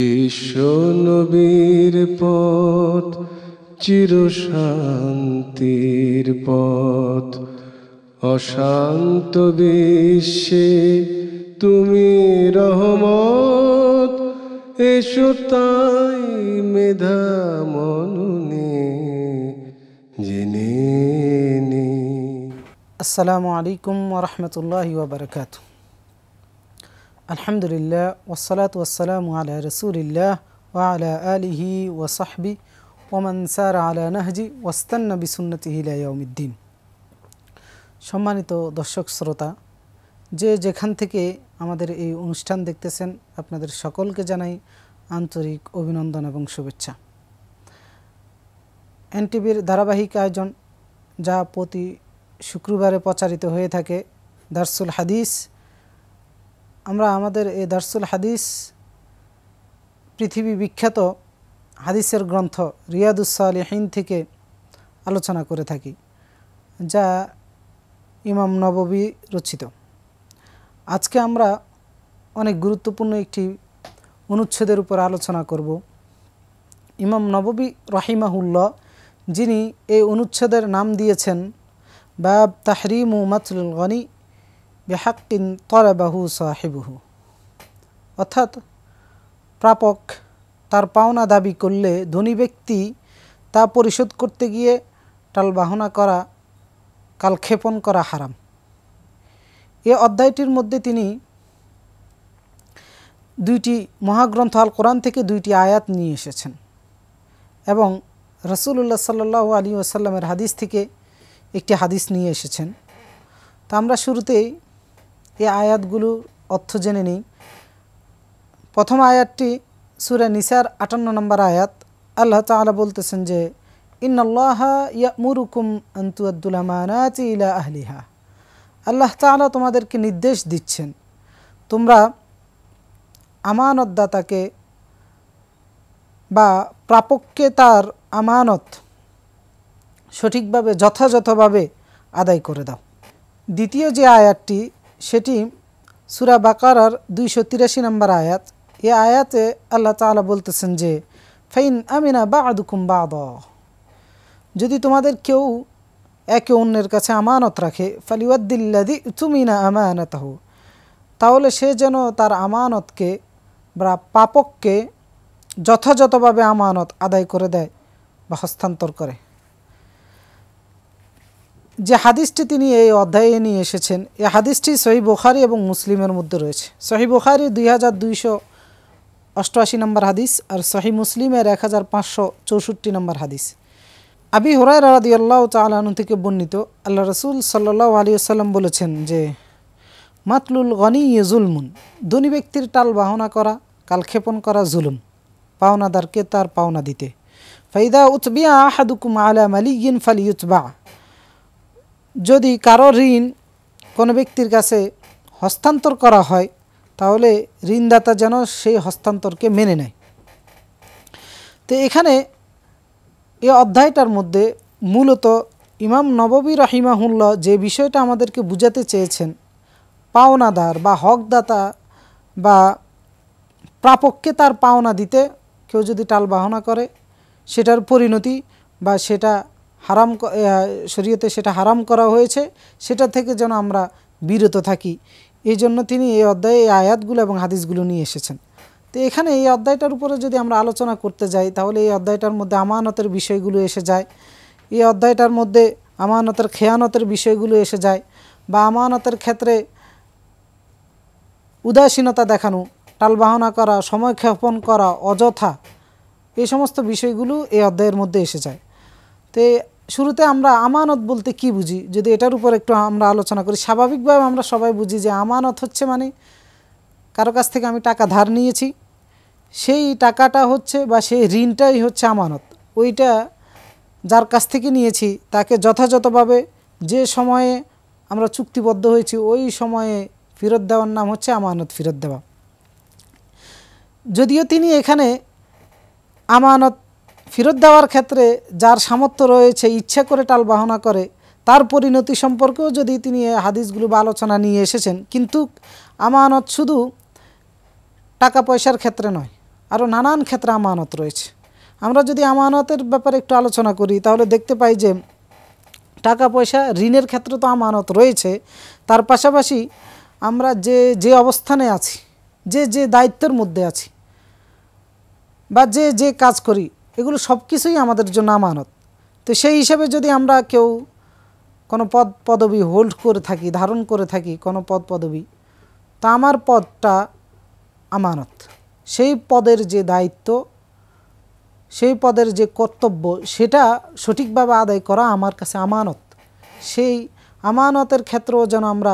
বিশ্ব নবীর পথ চিরশান্তির পথ, অশান্ত বিশ্বে তুমি রহমত। এসো তাই মেধা মননে জেনে নি। আসসালামু আলাইকুম ওয়া রাহমাতুল্লাহি ওয়া বারাকাতুহু। আলহামদুলিল্লাহ ওয়াসসালাতু ওয়াসসালামু আলা রাসূলিল্লাহ ওয়া আলা আলিহি ওয়া সাহবিহি ওয়া মান সারা আলা নাহজি ওয়াস্তান্না বিসুন্নতিহি ইলা ইয়াউমিদ্দিন। সম্মানিত দর্শক শ্রোতা, যে যেখান থেকে আমাদের এই অনুষ্ঠান দেখতেছেন, আপনাদের সকলকে জানাই আন্তরিক অভিনন্দন এবং শুভেচ্ছা। এনটিভির ধারাবাহিক আয়োজন, যা প্রতি শুক্রবারে প্রচারিত হয়ে থাকে, দারসুল হাদিস। আমরা আমাদের এই দারসুল হাদিস পৃথিবী বিখ্যাত হাদিসের গ্রন্থ রিয়াদুস সালিহিন থেকে আলোচনা করে থাকি, যা ইমাম নববী রচিত। আজকে আমরা অনেক গুরুত্বপূর্ণ একটি অনুচ্ছেদের উপর আলোচনা করব। ইমাম নববী রাহিমাহুল্লাহ, যিনি এই অনুচ্ছেদের নাম দিয়েছেন বাব তাহরিমু মাতলুল গনি বিহাক্কিন তলাবাহু সাহিবুহু, অর্থাৎ প্রাপক তার পাওনা দাবি করলে ধনী ব্যক্তি তা পরিশোধ করতে গিয়ে টালবাহনা করা, কালক্ষেপণ করা হারাম। এ অধ্যায়টির মধ্যে তিনি দুইটি মহাগ্রন্থ আল কোরআন থেকে দুইটি আয়াত নিয়ে এসেছেন এবং রাসূলুল্লাহ সাল্লাল্লাহু আলাইহি ওয়াসাল্লামের হাদিস থেকে একটি হাদিস নিয়ে এসেছেন। তা আমরা শুরুতেই এই আয়াতগুলোর অর্থ জেনে নিই। প্রথম আয়াতটি সূরা নিসার 58 নম্বর আয়াত। আল্লাহ তাআলা বলতেছেন যে ইন্নাল্লাহা ইয়া'মুরুকুম আন তু'আদ্দুল আমানাতি ইলা আহলিহা। আল্লাহ তাআলা তোমাদেরকে নির্দেশ দিচ্ছেন, তোমরা আমানতদাতাকে বা প্রাপককে তার আমানত সঠিকভাবে যথাযথভাবে আদায় করে দাও। দ্বিতীয় যে আয়াতটি, সেটি সূরা বাকারার 283 নম্বর আয়াত। এই আয়াতে আল্লাহ তাআলা বলতেছেন যে ফাইন আমিনা বা'দুকুম বা'দা, যদি তোমাদের কেউ একে অন্যের কাছে আমানত রাখে, ফালিওয়াদ্দিল্লাযী তুমিনা আমানাতাহু, তাহলে সে যেন তার আমানতকে বা প্রাপককে যথাযথভাবে আমানত আদায় করে দেয় বা হস্তান্তর করে। যে হাদিসটি তিনি এই অধ্যায়ে নিয়ে এসেছেন, এই হাদিসটি সহিহ বুখারী এবং মুসলিমের মধ্যে রয়েছে। সহিহ বুখারী 2288 নম্বর হাদিস আর সহিহ মুসলিমের 1564 নম্বর হাদিস। আবি হুরায়রা রাদিয়াল্লাহু তাআলা আনহু থেকে বর্ণিত, আল্লাহ রাসূল সাল্লাল্লাহু আলাইহি ওয়াসাল্লাম বলেছেন যে মাতলুল গনি জুলমুন, ধনী ব্যক্তির টাল বাহনা করা, কালক্ষেপণ করা জুলুম, পাওনাদারকে তার পাওনা দিতে। ফাইদা উতবিয়া আহাদুকুম আলা মালিয়িন ফালিয়ুতবা, যদি কারো ঋণ কোনো ব্যক্তির কাছে হস্তান্তর করা হয়, তাহলে ঋণদাতা যেন সেই হস্তান্তরকে মেনে নেয়। তো এখানে এই অধ্যায়টার মধ্যে মূলত ইমাম নববী রাহিমাহুল্লাহ যে বিষয়টা আমাদেরকে বুঝাতে চেয়েছেন, পাওনাদার বা হকদাতা বা প্রাপককে তার পাওনা দিতে কেউ যদি টালবাহনা করে, সেটার পরিণতি বা সেটা হারাম, শরীয়তে সেটা হারাম করা হয়েছে, সেটা থেকে যেন আমরা বিরত থাকি। এই জন্য তিনি এই অধ্যায়ে এই আয়াতগুলো এবং হাদিসগুলো নিয়ে এসেছেন। তো এখানে এই অধ্যায়টার উপরে যদি আমরা আলোচনা করতে যাই, তাহলে এই অধ্যায়টার মধ্যে আমানতের বিষয়গুলো এসে যায়, এই অধ্যায়টার মধ্যে আমানতের খেয়ানতের বিষয়গুলো এসে যায়, বা আমানতের ক্ষেত্রে উদাসীনতা দেখানো, টালবাহনা করা, সময় ক্ষেপণ করা, অযথা, এই সমস্ত বিষয়গুলো এই অধ্যায়ের মধ্যে এসে যায়। তো শুরুতে আমরা আমানত বলতে কি বুঝি, যদি এটার উপর একটু আমরা আলোচনা করি। স্বাভাবিকভাবে আমরা সবাই বুঝি যে আমানত হচ্ছে মানে কারো কাছ থেকে আমি টাকা ধার নিয়েছি, সেই টাকাটা হচ্ছে বা সেই ঋণটাই হচ্ছে আমানত। ওইটা যার কাছ থেকে নিয়েছি তাকে যথাযথভাবে যে সময়ে আমরা চুক্তিবদ্ধ হয়েছি ওই সময়ে ফেরত দেওয়ার নাম হচ্ছে আমানত ফেরত দেওয়া। যদিও তিনি এখানে আমানত ফেরত দেওয়ার ক্ষেত্রে যার সামর্থ্য রয়েছে ইচ্ছা করে টালবাহনা করে, তার পরিণতি সম্পর্কেও যদি তিনি হাদিসগুলো বা আলোচনা নিয়ে এসেছেন, কিন্তু আমানত শুধু টাকা পয়সার ক্ষেত্রে নয়, আরও নানান ক্ষেত্রে আমানত রয়েছে। আমরা যদি আমানতের ব্যাপারে একটু আলোচনা করি তাহলে দেখতে পাই যে টাকা পয়সা ঋণের ক্ষেত্রে তো আমানত রয়েছে, তার পাশাপাশি আমরা যে যে অবস্থানে আছি, যে যে দায়িত্বের মধ্যে আছি বা যে যে কাজ করি, এগুলো সব কিছুই আমাদের জন্য আমানত। তো সেই হিসাবে যদি আমরা কেউ কোনো পদ পদবি হোল্ড করে থাকি, ধারণ করে থাকি কোনো পদ পদবি, তা আমার পদটা আমানত। সেই পদের যে দায়িত্ব, সেই পদের যে কর্তব্য, সেটা সঠিকভাবে আদায় করা আমার কাছে আমানত। সেই আমানতের ক্ষেত্রেও যেন আমরা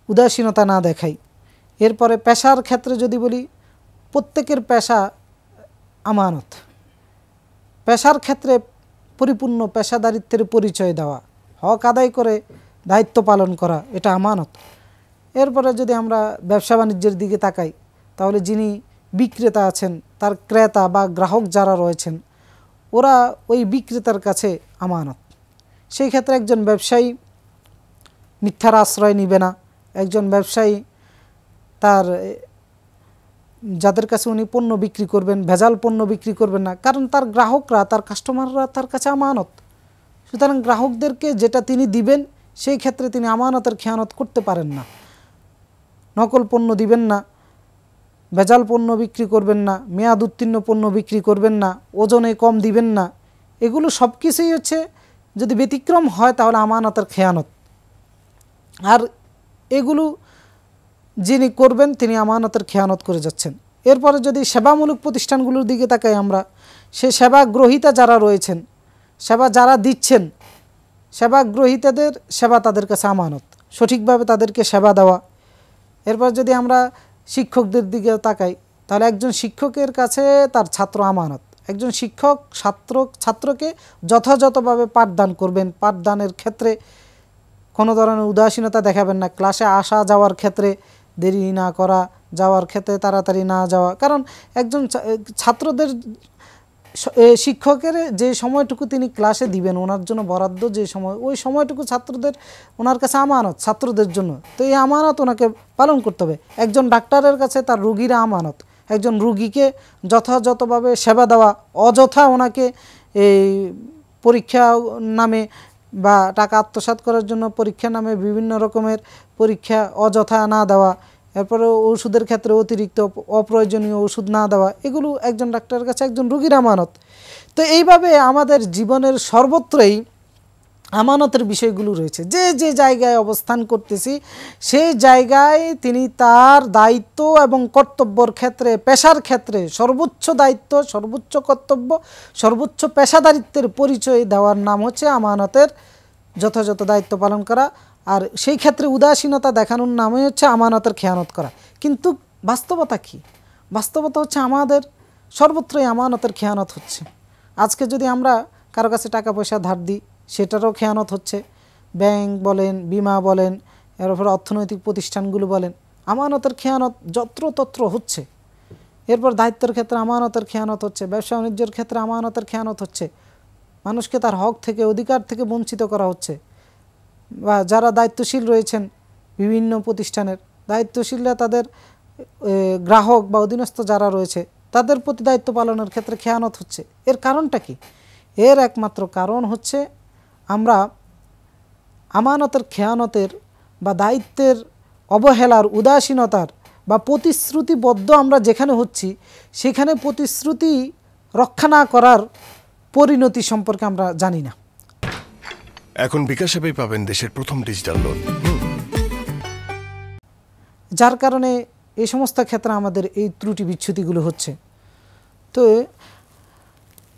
উদাসীনতা না দেখাই। এরপরে পেশার ক্ষেত্রে যদি বলি, প্রত্যেকের পেশা আমানত। পেশার ক্ষেত্রে পরিপূর্ণ পেশাদারিত্বের পরিচয় দেওয়া, হক আদায় করে দায়িত্ব পালন করা, এটা আমানত। এরপরে যদি আমরা ব্যবসা বাণিজ্যের দিকে তাকাই তাহলে যিনি বিক্রেতা আছেন, তার ক্রেতা বা গ্রাহক যারা রয়েছেন, ওরা ওই বিক্রেতার কাছে আমানত। সেই ক্ষেত্রে একজন ব্যবসায়ী মিথ্যার আশ্রয় নিবে না। একজন ব্যবসায়ী তার যাদের কাছে উনি পণ্য বিক্রি করবেন, ভেজাল পণ্য বিক্রি করবেন না, কারণ তার গ্রাহকরা, তার কাস্টমাররা তার কাছে আমানত। সুতরাং গ্রাহকদেরকে যেটা তিনি দিবেন সেই ক্ষেত্রে তিনি আমানতের খেয়ানত করতে পারেন না। নকল পণ্য দিবেন না, ভেজাল পণ্য বিক্রি করবেন না, মেয়াদ উত্তীর্ণ পণ্য বিক্রি করবেন না, ওজনে কম দিবেন না। এগুলো সব কিছুই হচ্ছে, যদি ব্যতিক্রম হয় তাহলে আমানতের খেয়ানত। আর এগুলো যিনি করবেন তিনি আমানতের খেয়ানত করে যাচ্ছেন। এরপরে যদি সেবামূলক প্রতিষ্ঠানগুলোর দিকে তাকাই আমরা, সে সেবা গ্রহীতা যারা রয়েছেন, সেবা যারা দিচ্ছেন, সেবা গ্রহীতাদের সেবা তাদের কাছে আমানত, সঠিকভাবে তাদেরকে সেবা দেওয়া। এরপর যদি আমরা শিক্ষকদের দিকে তাকাই তাহলে একজন শিক্ষকের কাছে তার ছাত্র আমানত। একজন শিক্ষক ছাত্রকে যথাযথভাবে পাঠদান করবেন, পাঠদানের ক্ষেত্রে কোনো ধরনের উদাসীনতা দেখাবেন না। ক্লাসে আসা যাওয়ার ক্ষেত্রে দেরি না করা, যাওয়ার ক্ষেত্রে তাড়াতাড়ি না যাওয়া। কারণ একজন ছাত্রদের শিক্ষকের যে সময়টুকু তিনি ক্লাসে দিবেন, ওনার জন্য বরাদ্দ যে সময়, ওই সময়টুকু ছাত্রদের ওনার কাছে আমানত, ছাত্রদের জন্য। তো এই আমানত ওনাকে পালন করতে হবে। একজন ডাক্তারের কাছে তার রুগীরা আমানত। একজন রুগীকে যথাযথভাবে সেবা দেওয়া, অযথা ওনাকে এই পরীক্ষা নামে বা টাকা আত্মসাৎ করার জন্য পরীক্ষা নামে বিভিন্ন রকমের পরীক্ষা অযথা না দেওয়া, এরপরে ওষুধের ক্ষেত্রে অতিরিক্ত অপ্রয়োজনীয় ওষুধ না দেওয়া, এগুলো একজন ডাক্তারের কাছে একজন রোগীর আমানত। তো এইভাবে আমাদের জীবনের সর্বত্রই আমানতের বিষয়গুলো রয়েছে। যে যে জায়গায় অবস্থান করতেছি সেই জায়গায় তিনি তার দায়িত্ব এবং কর্তব্যর ক্ষেত্রে, পেশার ক্ষেত্রে সর্বোচ্চ দায়িত্ব, সর্বোচ্চ কর্তব্য, সর্বোচ্চ পেশাদারিত্বের পরিচয় দেওয়ার নাম হচ্ছে আমানতের যথাযথ দায়িত্ব পালন করা। আর সেই ক্ষেত্রে উদাসীনতা দেখানোর নামই হচ্ছে আমানতের খেয়ানত করা। কিন্তু বাস্তবতা কি? বাস্তবতা হচ্ছে আমাদের সর্বত্রই আমানতের খেয়ানত হচ্ছে। আজকে যদি আমরা কারো কাছে টাকা পয়সা ধার দিই, সেটারও খেয়ানত হচ্ছে। ব্যাংক বলেন, বিমা বলেন, এর উপরে অর্থনৈতিক প্রতিষ্ঠানগুলো বলেন, আমানতের খেয়ানত যত্রতত্র হচ্ছে। এরপর দায়িত্বের ক্ষেত্রে আমানতের খেয়ানত হচ্ছে, ব্যবসা বাণিজ্যের ক্ষেত্রে আমানতের খেয়ানত হচ্ছে, মানুষকে তার হক থেকে, অধিকার থেকে বঞ্চিত করা হচ্ছে। বা যারা দায়িত্বশীল রয়েছেন বিভিন্ন প্রতিষ্ঠানের, দায়িত্বশীলরা তাদের গ্রাহক বা অধীনস্থ যারা রয়েছে তাদের প্রতি দায়িত্ব পালনের ক্ষেত্রে খেয়ানত হচ্ছে। এর কারণটা কি? এর একমাত্র কারণ হচ্ছে আমরা আমানতের খেয়ানতের বা দায়িত্বের অবহেলার, উদাসীনতার বা প্রতিশ্রুতিবদ্ধ আমরা যেখানে হচ্ছি সেখানে প্রতিশ্রুতি রক্ষা না করার পরিণতি সম্পর্কে আমরা জানি না। এখন বিকাশ অ্যাপেই পাবেন দেশের প্রথম ডিজিটাল লোন, যার কারণে এই সমস্ত ক্ষেত্রে আমাদের এই ত্রুটি বিচ্যুতিগুলো হচ্ছে। তো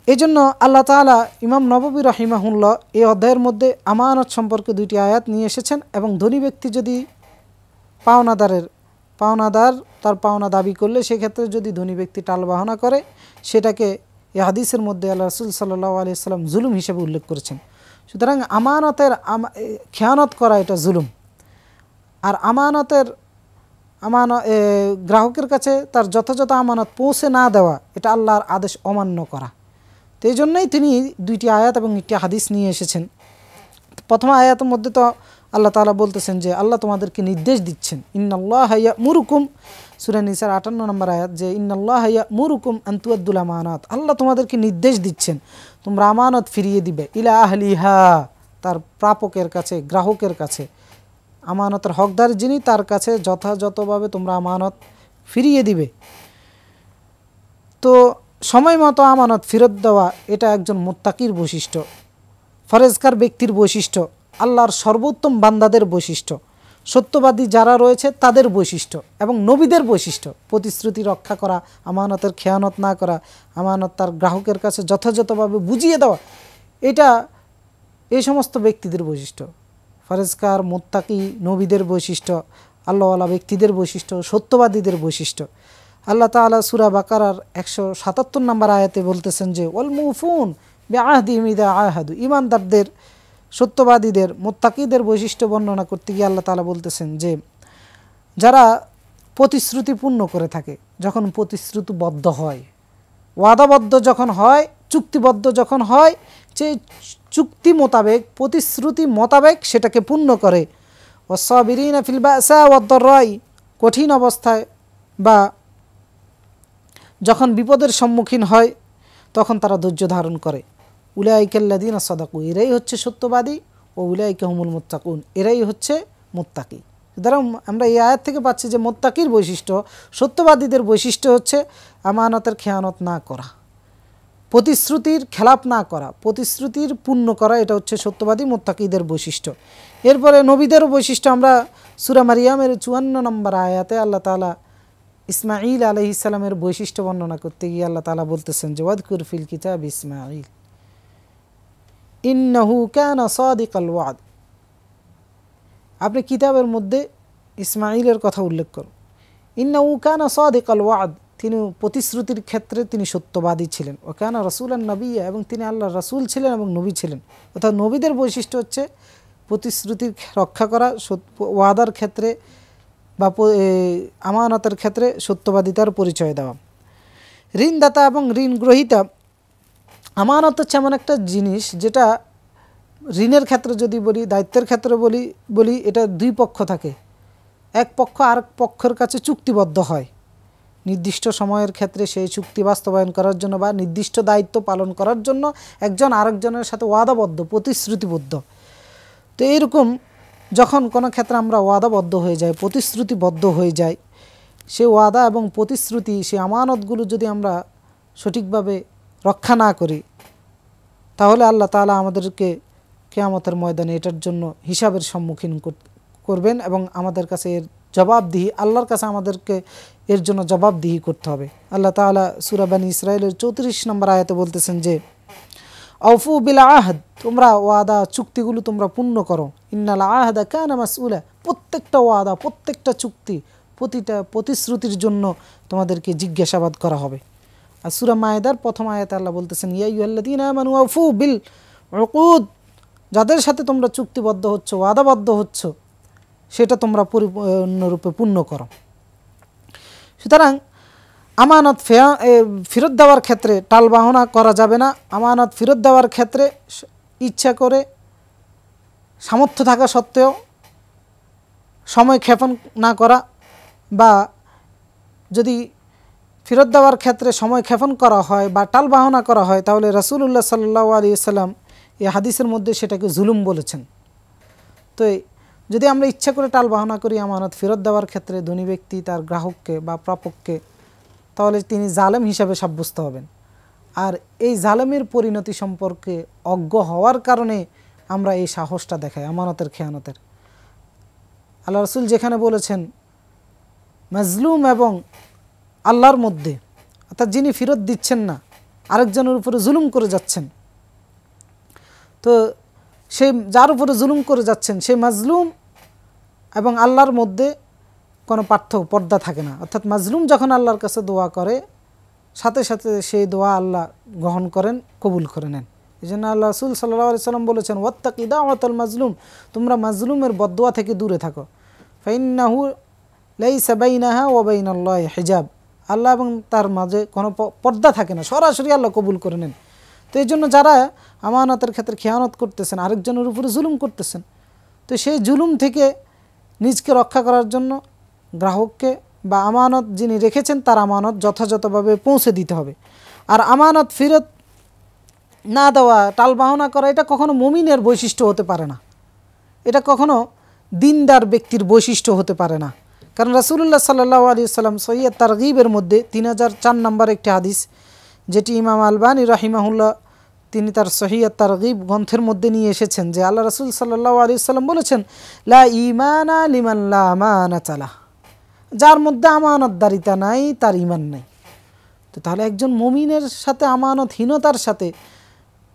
এই জন্য আল্লাহ তাআলা ইমাম নববী রাহিমাহুল্লাহ এই অধ্যায়ের মধ্যে আমানত সম্পর্কে 2টি আয়াত নিয়ে এসেছেন। এবং ধনী ব্যক্তি যদি পাওনাদার তার পাওনা দাবি করলে সেক্ষেত্রে যদি ধনী ব্যক্তি টালবাহনা করে, সেটাকে এই হাদিসের মধ্যে আল্লাহ রাসূল সাল্লাল্লাহু আলাইহি ওয়াসাল্লাম জুলুম হিসেবে উল্লেখ করেছেন। সুতরাং আমানতের খেয়ানত করা এটা জুলুম। আর গ্রাহকের কাছে তার যথাযথ আমানত পৌঁছে না দেওয়া, এটা আল্লাহর আদেশ অমান্য করা। তো এই জন্যই তিনি 2টি আয়াত এবং 1টি হাদিস নিয়ে এসেছেন। প্রথম আয়াতের মধ্যে তো আল্লাহ তাআলা বলতেছেন যে আল্লাহ তোমাদেরকে নির্দেশ দিচ্ছেন, ইন্নাল্লাহা ইয়া'মুরুকুম সূরা নিসার 58 নম্বর আয়াত যে ইন্নাল্লাহা ইয়া'মুরুকুম আন তু'আদ্দুল আমানাত, আল্লাহ তোমাদেরকে নির্দেশ দিচ্ছেন তোমরা আমানত ফিরিয়ে দিবে ইলা আহলিহা, তার প্রাপকের কাছে, গ্রাহকের কাছে, আমানতের হকদার যিনি তার কাছে যথাযথভাবে তোমরা আমানত ফিরিয়ে দিবে। তো সময় মতো আমানত ফেরত দেওয়া এটা একজন মুত্তাকির বৈশিষ্ট্য, ফরেজকার ব্যক্তির বৈশিষ্ট্য, আল্লাহর সর্বোত্তম বান্দাদের বৈশিষ্ট্য, সত্যবাদী যারা রয়েছে তাদের বৈশিষ্ট্য এবং নবীদের বৈশিষ্ট্য। প্রতিশ্রুতি রক্ষা করা, আমানতের খেয়ানত না করা, আমানত তার গ্রাহকের কাছে যথাযথভাবে বুঝিয়ে দেওয়া, এটা এই সমস্ত ব্যক্তিদের বৈশিষ্ট্য। ফরেজকার, মুত্তাকি, নবীদের বৈশিষ্ট্য, আল্লাহওয়ালা ব্যক্তিদের বৈশিষ্ট্য, সত্যবাদীদের বৈশিষ্ট্য। আল্লাহ তাআলা সূরা বাকারার 177 নম্বর আয়াতে বলতেছেন যে ওয়াল মুফুন বিআহদিহিম ইযা আহাদু, ঈমানদারদের, সত্যবাদীদের, মুত্তাকিদের বৈশিষ্ট্য বর্ণনা করতে গিয়ে আল্লাহ তাআলা বলতেছেন যে যারা প্রতিশ্রুতি পূর্ণ করে থাকে, যখন প্রতিশ্রুতিবদ্ধ হয়, ওয়াদাবদ্ধ যখন হয়, চুক্তিবদ্ধ যখন হয়, যে চুক্তি মোতাবেক, প্রতিশ্রুতি মোতাবেক সেটাকে পূর্ণ করে। ওয়াস-সাবিরিনা ফিল বাসা ওয়াদ-দাররাই, কঠিন অবস্থায় বা যখন বিপদের সম্মুখীন হয় তখন তারা ধৈর্য ধারণ করে। উলাইকাল্লাযীনা সাদাকু, এরাই হচ্ছে সত্যবাদী, ও উলাইকা হুমুল মুত্তাকুন, এরাই হচ্ছে মুত্তাকি। সুতরাং আমরা এই আয়াত থেকে পাচ্ছি যে মুত্তাকির বৈশিষ্ট্য, সত্যবাদীদের বৈশিষ্ট্য হচ্ছে আমানতের খেয়ানত না করা, প্রতিশ্রুতির খেলাপ না করা, প্রতিশ্রুতির পূর্ণ করা, এটা হচ্ছে সত্যবাদী মুত্তাকিদের বৈশিষ্ট্য। এরপরে নবীদেরও বৈশিষ্ট্য আমরা সূরা মারিয়ামের 54 নম্বর আয়াতে আল্লাহ তাআলা ইসমাঈল আলাইহিস সালামের বৈশিষ্ট্য বর্ণনা করতে গিয়ে আল্লাহ তাআলা বলতেছেন যে ওয়াদকুর ফিল কিতাব ইসমাঈল ইন্নাহু কানা সাদিকাল ওয়াদ, আপনি কিতাবের মধ্যে ইসমাঈলের কথা উল্লেখ করুন। ইন্নাহু কানা সাদিকাল ওয়াদ, তিনি প্রতিশ্রুতির ক্ষেত্রে তিনি সত্যবাদী ছিলেন। ও কানা রাসূলান নাবিয়্যা, এবং তিনি আল্লাহর রাসূল ছিলেন এবং নবী ছিলেন। অর্থাৎ নবীদের বৈশিষ্ট্য হচ্ছে প্রতিশ্রুতির রক্ষা করা, ওয়াদার ক্ষেত্রে বা আমানতের ক্ষেত্রে সত্যবাদিতার পরিচয় দেওয়া। ঋণদাতা এবং ঋণ গ্রহীতা, আমানত হচ্ছে এমন একটা জিনিস যেটা ঋণের ক্ষেত্রে যদি বলি, দায়িত্বের ক্ষেত্রে বলি এটা দুই পক্ষ থাকে, এক পক্ষ আরেক পক্ষের কাছে চুক্তিবদ্ধ হয় নির্দিষ্ট সময়ের ক্ষেত্রে সেই চুক্তি বাস্তবায়ন করার জন্য বা নির্দিষ্ট দায়িত্ব পালন করার জন্য একজন আরেকজনের সাথে ওয়াদাবদ্ধ, প্রতিশ্রুতিবদ্ধ। তো এইরকম যখন কোনো ক্ষেত্রে আমরা ওয়াদাবদ্ধ হয়ে যাই, প্রতিশ্রুতিবদ্ধ হয়ে যাই, সে ওয়াদা এবং প্রতিশ্রুতি, সেই আমানতগুলো যদি আমরা সঠিকভাবে রক্ষা না করি, তাহলে আল্লাহ তাআলা আমাদেরকে কিয়ামতের ময়দানে এটার জন্য হিসাবের সম্মুখীন করবেন এবং আমাদের কাছে এর জবাবদিহি, আল্লাহর কাছে আমাদেরকে এর জন্য জবাবদিহি করতে হবে। আল্লাহ তাআলা সূরা বনী ইসরাঈলের 34 নম্বর আয়াতে বলতেছেন যে আউফু বিল আহদ, তোমরা ওয়াদা চুক্তিগুলো তোমরা পূর্ণ করো। ইন্নাল আহদা কানা মাসউলা, প্রত্যেকটা ওয়াদা, প্রত্যেকটা চুক্তি, প্রতিটা প্রতিশ্রুতির জন্য তোমাদেরকে জিজ্ঞাসাবাদ করা হবে। আর সূরা মায়েদার প্রথম আয়াতে আল্লাহ বলতেছেন ইয়া আইয়ুহাল্লাযীনা আমানু আউফু বিল উকুদ, যাদের সাথে তোমরা চুক্তিবদ্ধ হচ্ছ, ওয়াদাবদ্ধ হচ্ছ, সেটা তোমরা পরিপূর্ণরূপে পূর্ণ করো। সুতরাং আমানত ফেরত দেওয়ার ক্ষেত্রে টালবাহনা করা যাবে না। আমানত ফেরত দেওয়ার ক্ষেত্রে ইচ্ছা করে, সামর্থ্য থাকা সত্ত্বেও সময় ক্ষেপণ না করা, বা যদি ফেরত দেওয়ার ক্ষেত্রে সময় ক্ষেপণ করা হয় বা টালবাহনা করা হয়, তাহলে রাসূলুল্লাহ সাল্লাল্লাহু আলাইহি ওয়াসাল্লাম এই হাদিসের মধ্যে সেটাকে জুলুম বলেছেন। তো যদি আমরা ইচ্ছা করে টালবাহনা করি আমানত ফেরত দেওয়ার ক্ষেত্রে ধনী ব্যক্তি তার গ্রাহককে বা প্রাপককে, তাহলে তিনি জালেম হিসাবে সাব্যস্ত হবেন। আর এই জালেমের পরিণতি সম্পর্কে অজ্ঞ হওয়ার কারণে আমরা এই সাহসটা দেখাই আমানতের খেয়ানতের। আল্লাহ রাসূল যেখানে বলেছেন মাজলুম এবং আল্লাহর মধ্যে, অর্থাৎ যিনি ফেরত দিচ্ছেন না, আরেকজনের উপরে জুলুম করে যাচ্ছেন, তো সে যার উপরে জুলুম করে যাচ্ছেন সেই মাজলুম এবং আল্লাহর মধ্যে কোনো পর্দা থাকে না। অর্থাৎ মাজলুম যখন আল্লাহর কাছে দোয়া করে, সাথে সাথে সেই দোয়া আল্লাহ গ্রহণ করেন, কবুল করে নেন। এই জন্য আল্লাহ রাসূল সাল্লাল্লাহু আলাইহি সাল্লাম বলেছেন ওয়াত্তাকি দাওয়াতাল মাজলুম, তোমরা মাজলুমের বদদোয়া থেকে দূরে থাকো। ফাইন্নাহু লাইসা বাইনাহা ওয়া বাইনাল্লাহি হিজাব, আল্লাহ এবং তার মাঝে কোনো পর্দা থাকে না, সরাসরি আল্লাহ কবুল করে নেন। তো এই জন্য যারা আমানতের ক্ষেত্রে খেয়ানত করতেছেন, আরেকজনের উপরে জুলুম করতেছেন, তো সেই জুলুম থেকে নিজকে রক্ষা করার জন্য গ্রাহককে বা আমানত যিনি রেখেছেন তার আমানত যথাযথভাবে পৌঁছে দিতে হবে। আর আমানত ফেরত না দেওয়া, টালবাহনা করা, এটা কখনো মুমিনের বৈশিষ্ট্য হতে পারে না, এটা কখনো দিনদার ব্যক্তির বৈশিষ্ট্য হতে পারে না। কারণ রাসূলুল্লাহ সাল্লাল্লাহু আলাইহি ওয়াসাল্লাম সহিহ তারগীবের মধ্যে 3004 নম্বর একটি হাদিস, যেটি ইমাম আলবানী রাহিমাহুল্লাহ তিনি তার সহিহ তারগীব গ্রন্থের মধ্যে নিয়ে এসেছেন, যে আল্লাহ রাসূল সাল্লাল্লাহু আলাইহি ওয়াসাল্লাম বলেছেন, লা ঈমানা লিমান লা আমানাতা লাহ, যার মধ্যে আমানতদারিতা নাই তার ঈমান নাই। তো তাহলে একজন মুমিনের সাথে আমানতহীনতার সাথে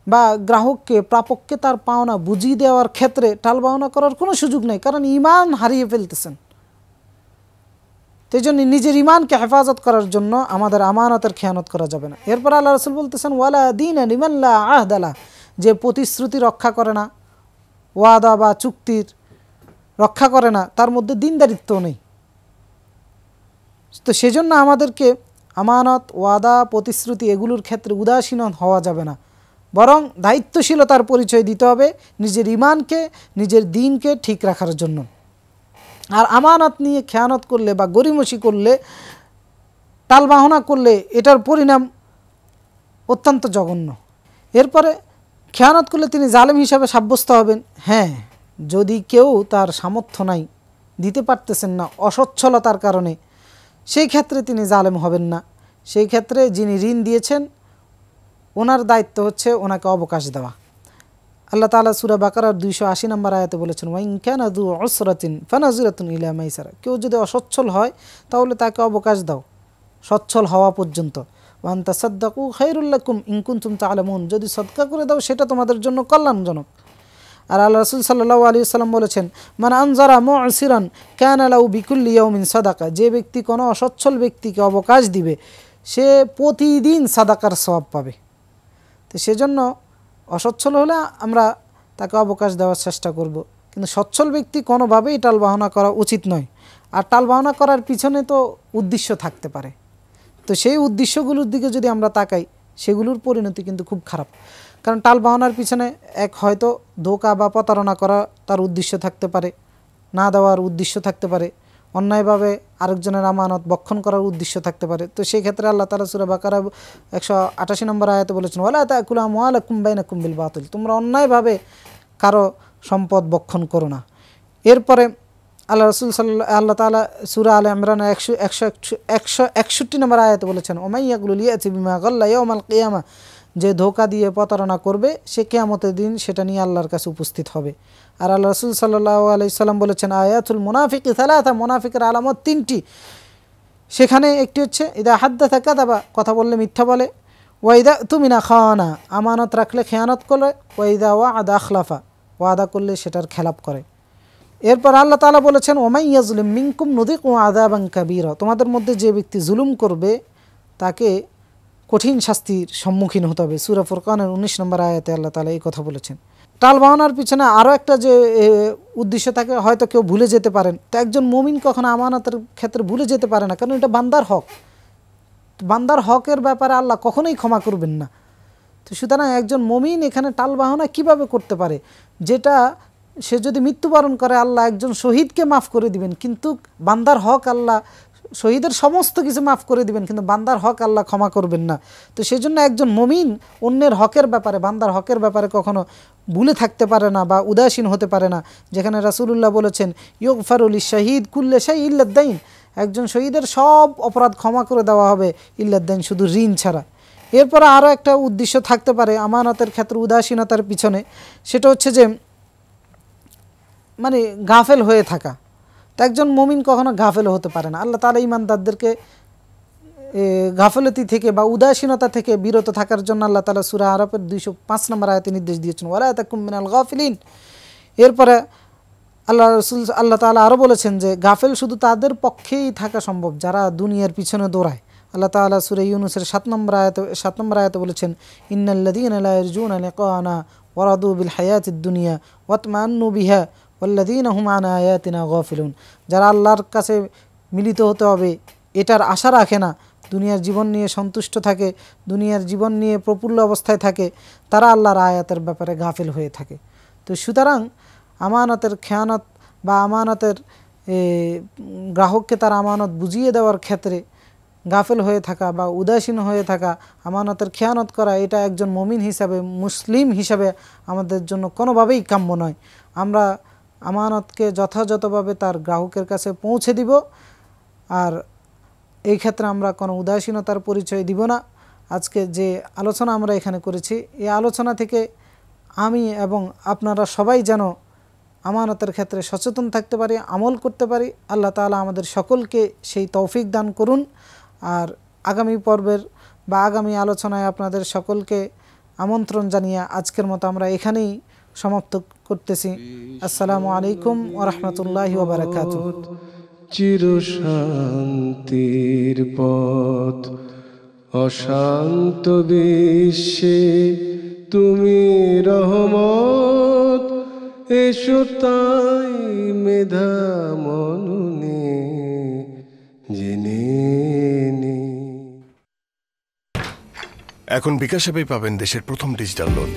বা গ্রাহককে প্রাপককে তার পাওনা বুঝিয়ে দেওয়ার ক্ষেত্রে টালবাহনা করার কোনো সুযোগ নেই, কারণ ঈমান হারিয়ে ফেলতেছেন। সেই জন্য নিজের ঈমানকে হেফাজত করার জন্য আমাদের আমানতের খেয়ানত করা যাবে না। এরপর আল্লাহ রাসূল বলতেছেন, ওয়ালা দীনা লিমান লা আহদা লাহ, যে প্রতিশ্রুতি রক্ষা করে না, ওয়াদা বা চুক্তির রক্ষা করে না, তার মধ্যে দিনদারিত্ব নেই। তো সেজন্য আমাদেরকে আমানত, ওয়াদা, প্রতিশ্রুতি এগুলোর ক্ষেত্রে উদাসীন হওয়া যাবে না, বরং দায়িত্বশীলতার পরিচয় দিতে হবে নিজের ঈমানকে, নিজের দ্বীনকে ঠিক রাখার জন্য। আর আমানত নিয়ে খেয়ানত করলে বা গরিমসি করলে, টালবাহনা করলে এটার পরিণাম অত্যন্ত জঘন্য। এরপরে খেয়ানত করলে তিনি জালেম হিসাবে সাব্যস্ত হবেন। হ্যাঁ, যদি কেউ তার সামর্থ্য নাই, দিতে পারতেছেন না অসচ্ছলতার কারণে, সেই ক্ষেত্রে তিনি জালেম হবেন না। সেই ক্ষেত্রে যিনি ঋণ দিয়েছেন ওনার দায়িত্ব হচ্ছে ওনাকে অবকাশ দেওয়া। আল্লাহ তাআলা সূরা বাকারার 280 নম্বর আয়াতে বলেছেন, ওয়া ইন কানা যু উসরাতিন ফানাজিরাতুন ইলা মাইসারা, কেউ যদি অসচ্ছল হয় তাহলে তাকে অবকাশ দাও সচ্ছল হওয়া পর্যন্ত। ওয়া আন তাসাদ্দাকু খায়রুল লাকুম ইন কুনতুম তা'লামুন, যদি সদকা করে দাও সেটা তোমাদের জন্য কল্যাণজনক। আর আল্লাহ রাসূল সাল্লাল্লাহু আলাইহি ওয়াসাল্লাম বলেছেন, মান আনজারা মু'সিরান কানা লাহু বিকুল্লি ইয়াউমিন সাদাকা, যে ব্যক্তি কোনো অসচ্ছল ব্যক্তিকে অবকাশ দিবে সে প্রতিদিন সাদাকার সওয়াব পাবে। তো সেজন্য অসচ্ছল হলে আমরা তাকে অবকাশ দেওয়ার চেষ্টা করব, কিন্তু সচ্ছল ব্যক্তি কোনোভাবেই টালবাহনা করা উচিত নয়। আর টালবাহনা করার পিছনে তো উদ্দেশ্য থাকতে পারে, তো সেই উদ্দেশ্যগুলোর দিকে যদি আমরা তাকাই সেগুলোর পরিণতি কিন্তু খুব খারাপ। কারণ টালবাহনার পিছনে এক হয়তো ধোঁকা বা প্রতারণা করা তার উদ্দেশ্য থাকতে পারে, না দেওয়ার উদ্দেশ্য থাকতে পারে, অন্যায়ভাবে আরেকজনের আমানত বক্ষণ করার উদ্দেশ্য থাকতে পারে। তো সেই ক্ষেত্রে আল্লাহ তাআলা সূরা বাকারা 188 নম্বর আয়াতে বলেছেন, ওয়ালা তাকুলু আমওয়ালাকুম বাইনাকুম বিল বাতিল, তোমরা অন্যায়ভাবে কারো সম্পদ বক্ষণ করো না। এরপরে আল্লাহ তাআলা সূরা আলে ইমরান 161 নম্বর আয়াতে বলেছেন, ওমাই ইয়াকুলু লিয়াতি বিমা গাল্লা ইয়াউমাল কিয়ামা, যে ধোঁকা দিয়ে প্রতারণা করবে সে কিয়ামতের দিন সেটা নিয়ে আল্লাহর কাছে উপস্থিত হবে। আর আল্লাহ রাসূল সাল্লাল্লাহু আলাইহি সাল্লাম বলেছেন, আয়াতুল মুনাফিকি সালাসা, মুনাফিকের আলামত 3টি। সেখানে একটি হচ্ছে ইদা হাদ্দাসা কাযাবা, কথা বললে মিথ্যা বলে, ওয়া ইদা তুমিনা খানা, আমানত রাখলে খেয়ানত করে, ওয়া ইদা ওয়া'আদা আখলাফা, ওয়াদা করলে সেটার খেলাপ করে। এরপর আল্লাহ তাআলা বলেছেন, ওমাই ইয়াজলিম মিনকুম নুযিকু আযাবান কাবীরা, তোমাদের মধ্যে যে ব্যক্তি জুলুম করবে তাকে কঠিন শাস্তির সম্মুখীন হতে হবে। সূরা ফুরকানের 19 নম্বর আয়াতে আল্লাহ তাআলা এই কথা বলেছেন। টালবাহনার পিছনে আরও একটা যে উদ্দেশ্য থাকে, হয়তো কেউ ভুলে যেতে পারেন। তো একজন মুমিন কখনো আমানতের ক্ষেত্রে ভুলে যেতে পারে না, কারণ এটা বান্দার হক। বান্দার হকের ব্যাপারে আল্লাহ কখনোই ক্ষমা করবেন না। তো সুতরাং একজন মুমিন এখানে টালবাহনা কিভাবে করতে পারে, যেটা সে যদি মৃত্যুবরণ করে আল্লাহ একজন শহীদকে মাফ করে দিবেন, কিন্তু বান্দার হক আল্লাহ, শহীদের সমস্ত কিছু মাফ করে দিবেন কিন্তু বান্দার হক আল্লাহ ক্ষমা করবেন না। তো সেই জন্য একজন মুমিন অন্যের হকের ব্যাপারে, বান্দার হকের ব্যাপারে কখনো ভুলে থাকতে পারে না বা উদাসীন হতে পারে না। যেখানে রাসূলুল্লাহ বলেছেন, ইউগফারু লিশ-শাহীদ কুল্লু শাই ইল্লা দাইন, একজন শহীদের সব অপরাধ ক্ষমা করে দেওয়া হবে ইল্লা দাইন, শুধু ঋণ ছাড়া। এরপরে আরও একটা উদ্দেশ্য থাকতে পারে আমানতের ক্ষেত্রে উদাসীনতার পিছনে, সেটা হচ্ছে যে মানে গাফেল হয়ে থাকা। তো একজন মুমিন কখনো গাফেল হতে পারে না। আল্লাহ তাআলা ঈমানদারদেরকে গাফলতি থেকে বা উদাসীনতা থেকে বিরত থাকার জন্য আল্লাহ তাআলা সূরা আরাফের 205 নম্বর আয়াতে নির্দেশ দিয়েছেন, ওয়ালা তাকুম মিনাল গাফিলিন। এরপরে আল্লাহ তাআলা আরও বলেছেন যে গাফেল শুধু তাদের পক্ষেই থাকা সম্ভব যারা দুনিয়ার পিছনে দৌড়ায়। আল্লাহ তাআলা সূরা ইউনূসের 7 নম্বর আয়াতে বলেছেন, ইন্নাল্লাযীনা লা ইয়ারজুনা লিকানা ওয়ারাদু বিল হায়াতিদ দুনিয়া ওয়াতমান্নু বিহা ওয়াল্লাযীনা হুম আন আয়াতিনা গাফিলুন, যারা আল্লাহর কাছে মিলিত হতে হবে এটার আশা রাখে না, দুনিয়ার জীবন নিয়ে সন্তুষ্ট থাকে, দুনিয়ার জীবন নিয়ে প্রফুল্ল অবস্থায় থাকে, তারা আল্লাহর আয়াতের ব্যাপারে গাফিল হয়ে থাকে। তো সুতরাং আমানতের খেয়ানত বা আমানতের গ্রাহককে তার আমানত বুঝিয়ে দেওয়ার ক্ষেত্রে গাফেল হয়ে থাকা বা উদাসীন হয়ে থাকা, আমানতের খেয়ানত করা, এটা একজন মুমিন হিসাবে, মুসলিম হিসাবে আমাদের জন্য কোনোভাবেই কাম্য নয়। আমরা আমানতকে যথাযথভাবে তার গ্রাহকের কাছে পৌঁছে দিব, আর এই ক্ষেত্রে আমরা কোনো উদাসীনতার পরিচয় দিব না। আজকে যে আলোচনা আমরা এখানে করেছি, এই আলোচনা থেকে আমি এবং আপনারা সবাই যেন আমানতের ক্ষেত্রে সচেতন থাকতে পারি, আমল করতে পারি। আল্লাহ তাআলা আমাদের সকলকে সেই তৌফিক দান করুন। আর আগামী পর্বের বা আগামী আলোচনায় আপনাদের সকলকে আমন্ত্রণ জানিয়ে আজকের মতো আমরা এখানেই সমাপ্ত করতেছি। আসসালামু আলাইকুম ওয়া রাহমাতুল্লাহি ওয়া বারাকাতুহু। চিরশান্তির পথ অশান্ত বিশ্বে তুমি রহমত, এসো তাই মেধা মননে জেনে নি। এখন বিকাশ অ্যাপেই পাবেন দেশের প্রথম ডিজিটাল লোন।